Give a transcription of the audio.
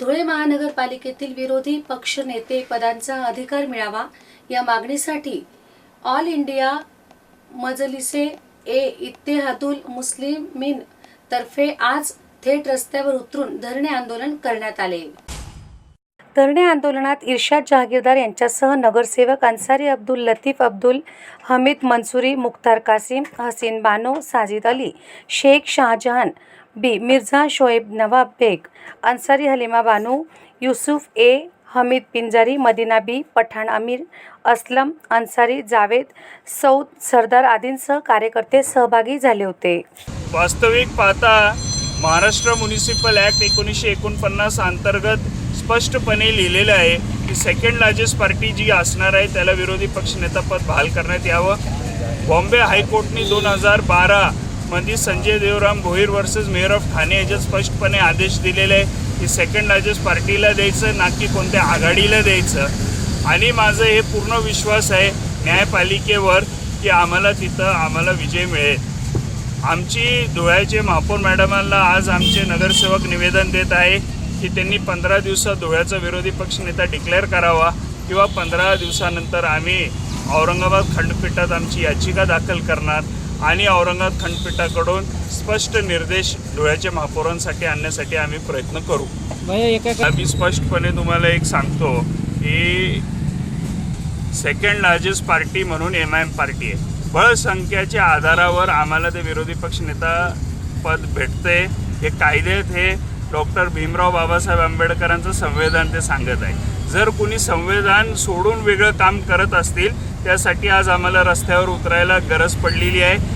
धुळे महानगरपालिकेतील विरोधी पक्षनेते पदांचा अधिकार मिळावा या मागणीसाठी ऑल इंडिया मजलिसे ए इत्तेहादुल मुस्लिमीन तर्फे आज थेट रस्त्यावर उतरून धरणे आंदोलन करण्यात आले। धरणे आंदोलनात इर्शाद जहागीरदार यांच्यासह नगरसेवक अन्सारी अब्दुल लतीफ अब्दुल हमीद मंसूरी, मुख्तार कासिम, हसीन बानो, साजिद अली, शेख शाहजहान बी, मिर्झा शोएब नवाब बेग, अन्सारी हलीमा बानू, यूसुफ ए, हमीद पिंजारी, मदीना बी, पठाण अमीर, असलम अन्सारी, जावेद, सौद सरदार आदींसह कार्यकर्ते सहभागी झाले होते। वास्तविक पाहता महाराष्ट्र म्युनिसिपल ॲक्ट 1949 अंतर्गत स्पष्टपणे लिहिलेलं आहे की सेकंड लार्जेस्ट पार्टी जी असणार आहे त्याला विरोधी पक्षनेतापद बहाल करण्यात यावं। बॉम्बे हायकोर्टने 2012 मध्ये Sanjay Devram Bhoir versus mayor of Thane याच्यात स्पष्टपणे आदेश दिलेले आहे की सेकंड लार्जेस्ट पार्टीला द्यायचं, ना की कोणत्या आघाडीला द्यायचं। आणि माझं हे पूर्ण विश्वास आहे न्यायपालिकेवर की आम्हाला विजय मिळेल। आमची धुळ्याचे महापौर मॅडमांना आज आमचे नगरसेवक निवेदन देत आहे की त्यांनी 15 दिवसात धुळ्याचा विरोधी पक्षनेता डिक्लेअर करावा किंवा 15 दिवसानंतर आम्ही औरंगाबाद खंडपीठात आमची याचिका दाखल करणार आणि औरंगाबाद खंडपीठाकडून स्पष्ट निर्देश धुळ्याच्या महापौरांसाठी आणण्यासाठी आम्ही प्रयत्न करू। आम्ही स्पष्टपणे तुम्हाला एक सांगतो की सेकंड लार्जेस्ट पार्टी म्हणून MIM पार्टी आहे। बळसंख्येच्या आधारावर आम्हाला ते विरोधी पक्षनेता पद भेटते। हे कायद्यात हे डॉक्टर भीमराव बाबासाहेब आंबेडकरांचं संविधान ते सांगत आहे। जर कोणी संविधान सोडून वेगळं काम करत असतील त्यासाठी आज आम्हाला रस्त्यावर उतरायला गरज पडलेली आहे।